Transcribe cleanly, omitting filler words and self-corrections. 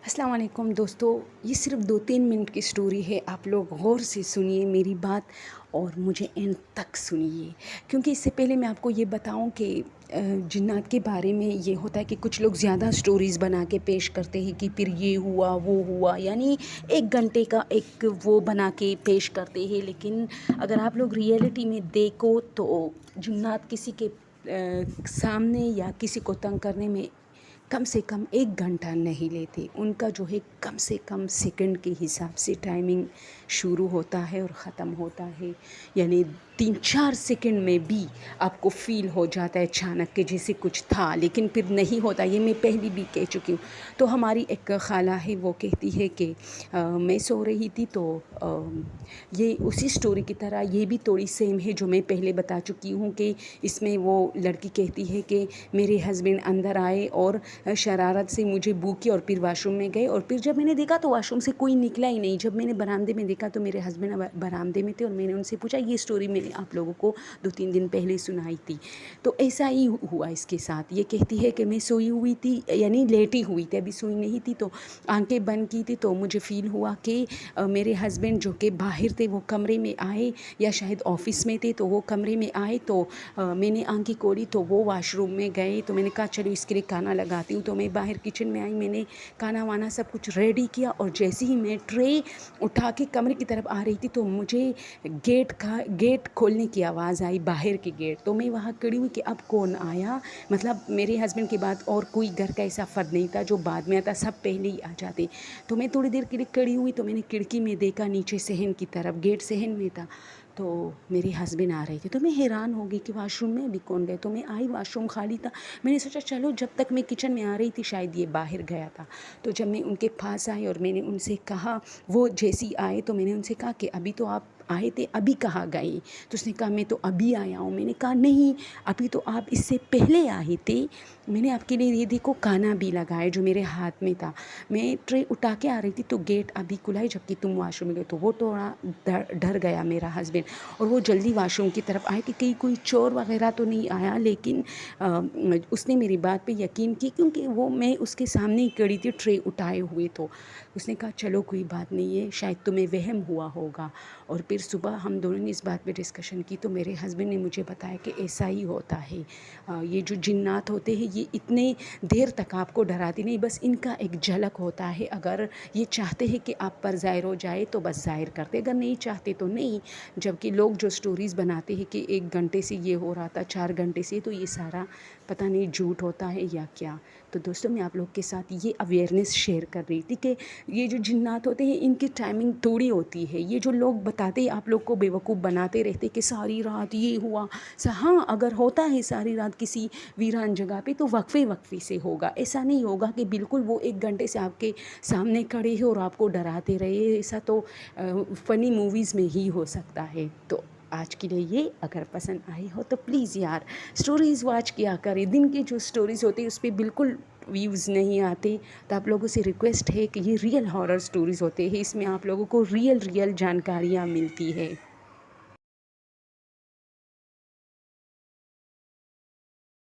السلام علیکم دوستو، یہ صرف 2-3 منٹ کی سٹوری ہے. آپ لوگ غور سے سنیے میری بات اور مجھے اینڈ تک سنیے، کیونکہ اس سے پہلے میں آپ کو یہ بتاؤں کہ جنات کے بارے میں یہ ہوتا ہے کہ کچھ لوگ زیادہ سٹوریز بنا کے پیش کرتے ہیں کہ پھر یہ ہوا وہ ہوا، یعنی 1 گھنٹے کا ایک وہ بنا کے پیش کرتے ہیں. لیکن اگر آپ لوگ ریئلٹی میں دیکھو تو جنات کسی کے سامنے یا کسی کو تنگ کرنے میں کم سے کم 1 گھنٹہ نہیں لیتے. ان کا جو ہے کم سے کم سیکنڈ کے حساب سے ٹائمنگ شروع ہوتا ہے اور ختم ہوتا ہے. یعنی 3-4 سیکنڈ میں بھی آپ کو فیل ہو جاتا ہے اچانک کہ جیسے کچھ تھا، لیکن پھر نہیں ہوتا. یہ میں پہلی بھی کہہ چکی ہوں. تو ہماری ایک خالہ ہے، وہ کہتی ہے کہ میں سو رہی تھی تو یہ اسی سٹوری کی طرح یہ بھی تھوڑی سیم ہے جو میں پہلے بتا چکی ہوں کہ اس میں وہ لڑکی کہتی ہے کہ میرے ہسبینڈ اندر آئے اور شرارت سے مجھے بو کی اور پھر واش روم میں گئے، اور پھر جب میں نے دیکھا تو واش روم سے کوئی نکلا ہی نہیں. جب میں نے برآمدے میں دیکھا تو میرے ہسبینڈ برآمدے میں تھے، اور میں نے ان سے پوچھا یہ سٹوری میں نے آپ لوگوں کو 2-3 دن پہلے سنائی تھی. تو ایسا ہی ہوا اس کے ساتھ. یہ کہتی ہے کہ میں سوئی ہوئی تھی، یعنی لیٹی ہوئی تھی، ابھی سوئی نہیں تھی، تو آنکھیں بند کی تھی تو مجھے فیل ہوا کہ میرے ہسبینڈ جو کہ باہر تھے وہ کمرے میں آئے، یا شاید آفس میں تھے تو وہ کمرے میں آئے. تو میں نے آنکھیں کھولی تو وہ واش روم میں گئے. تو میں نے کہا چلو اس کے لیے کھانا لگاتی ہوں. تو میں باہر کچن میں آئی، میں نے کھانا وانا سب کچھ ریڈی کیا، اور جیسے ہی میں ٹرے اٹھا کے کمرے کی طرف آ رہی تھی تو مجھے گیٹ کھولنے کی آواز آئی، باہر کی گیٹ. تو میں وہاں کھڑی ہوئی کہ اب کون آیا. مطلب میرے ہسبینڈ کے بعد اور کوئی گھر کا ایسا فرد نہیں تھا جو بعد میں آتا، سب پہلے ہی آ جاتے. تو میں تھوڑی دیر کے لیے کھڑی ہوئی تو میں نے کھڑکی میں دیکھا نیچے صحن کی طرف، گیٹ صحن میں تھا، تو میرے ہسبینڈ آ رہے تھے. تو میں حیران ہو گئی کہ واش روم میں ابھی کون گئے. تو میں آئی، واش روم خالی تھا. میں نے سوچا چلو جب تک میں کچن میں آ رہی تھی شاید یہ باہر گیا تھا. تو جب میں ان کے پاس آئی اور میں نے ان سے کہا، وہ جیسی آئے تو میں نے ان سے کہا کہ ابھی تو آپ آئے تھے، ابھی کہاں گئے. تو اس نے کہا میں تو ابھی آیا ہوں. میں نے کہا نہیں، ابھی تو آپ اس سے پہلے آئے تھے. میں نے آپ کے لیے یہ دیکھو کھانا بھی لگایا جو میرے ہاتھ میں تھا. میں ٹرے اٹھا کے آ رہی تھی تو گیٹ ابھی کھلا ہے جبکہ تم واش روم میں گئے. تو وہ تھوڑا ڈر گیا میرا ہسبینڈ، اور وہ جلدی واش روم کی طرف آئے کہ کہیں کوئی چور وغیرہ تو نہیں آیا. لیکن اس نے میری بات پہ یقین کی، کیونکہ وہ میں اس کے سامنے ہی کھڑی تھی ٹرے اٹھائے ہوئے. تو اس نے کہا چلو کوئی بات نہیں ہے، شاید تمہیں وہم ہوا ہوگا. اور پھر صبح ہم دونوں نے اس بات پہ ڈسکشن کی تو میرے ہسبینڈ نے مجھے بتایا کہ ایسا ہی ہوتا ہے. یہ جو جنات ہوتے ہیں یہ اتنے دیر تک آپ کو ڈراتے نہیں، بس ان کا ایک جھلک ہوتا ہے. اگر یہ چاہتے ہیں کہ آپ پر ظاہر ہو جائے تو بس ظاہر کرتے، اگر نہیں چاہتے تو نہیں. جبکہ لوگ جو سٹوریز بناتے ہیں کہ 1 گھنٹے سے یہ ہو رہا تھا، 4 گھنٹے سے، تو یہ سارا پتہ نہیں جھوٹ ہوتا ہے یا کیا. تو دوستوں میں آپ لوگ کے ساتھ یہ اویئرنیس شیئر کر رہی تھی کہ یہ جو جنات ہوتے ہیں ان کی ٹائمنگ تھوڑی ہوتی ہے. یہ جو لوگ بتاتے ہیں آپ لوگ کو بیوقوف بناتے رہتے کہ ساری رات یہ ہوا. ہاں اگر ہوتا ہے ساری رات کسی ویران جگہ پہ تو وقفے سے ہوگا. ایسا نہیں ہوگا کہ بالکل وہ 1 گھنٹے سے آپ کے سامنے کھڑے ہیں اور آپ کو ڈراتے رہے. ایسا تو فنی موویز میں ہی ہو سکتا ہے. تو آج کے لیے یہ، اگر پسند آئی ہو تو پلیز یار سٹوریز واچ کیا کریں. دن کی جو سٹوریز ہوتی ہے اس پہ بالکل ویوز نہیں آتے. تو آپ لوگوں سے ریکویسٹ ہے کہ یہ ریئل ہارر سٹوریز ہوتے ہیں، اس میں آپ لوگوں کو ریئل جانکاریاں ملتی ہے.